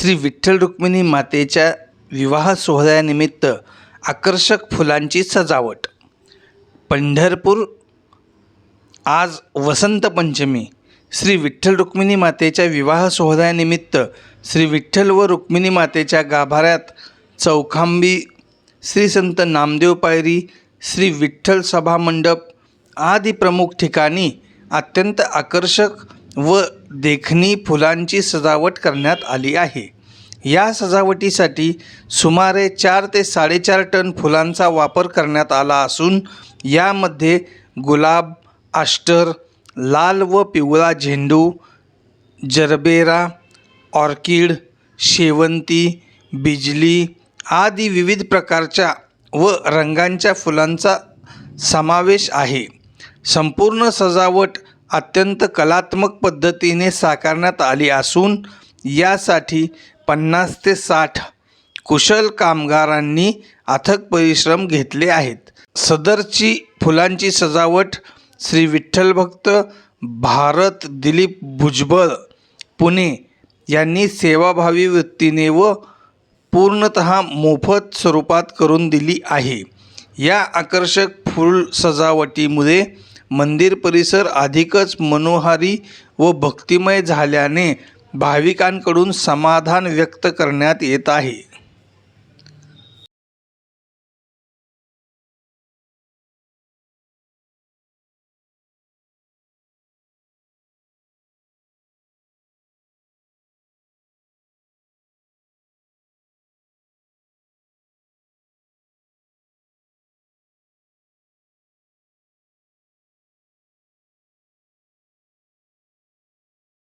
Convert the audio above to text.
श्री विठ्ठल रुक्मिणी मातेच्या विवाह सोहळ्यानिमित्त आकर्षक फुलांची सजावट। पंढरपूर। आज वसंत पंचमी। श्री विठ्ठल रुक्मिणी मातेच्या विवाह सोहळ्यानिमित्त श्री विठ्ठल व रुक्मिणी मातेच्या गाभाऱ्यात चौखांबी, श्री संत नामदेव पायरी, श्री विठ्ठल सभा मंडप आदी प्रमुख ठिकाणी अत्यंत आकर्षक व देखणी फुलांची सजावट करण्यात आली आहे। या सजावटीसाठी सुमारे 4 ते 4.5 टन फुलांचा वापर करण्यात आला असून यामध्ये गुलाब, आष्टर, लाल व पिवळा झेंडू, जरबेरा, ऑर्किड, शेवंती, बिजली आदी विविध प्रकारच्या व रंगांच्या फुलांचा समावेश आहे। संपूर्ण सजावट अत्यंत कलात्मक पद्धतीने साकारण्यात आली असून यासाठी 50 ते 60 कुशल कामगारांनी अथक परिश्रम घेतले आहेत। सदरची फुलांची सजावट श्री विठ्ठल भक्त भारत दिलीप भुजबळ पुणे यांनी सेवाभावी वृत्तीने व पूर्णतः मोफत स्वरूपात करून दिली आहे। या आकर्षक फूल सजावटीमुळे मंदिर परिसर अधिकच मनोहारी व भक्तिमय झाल्याने भाविकांकडून समाधान व्यक्त करण्यात येत आहे।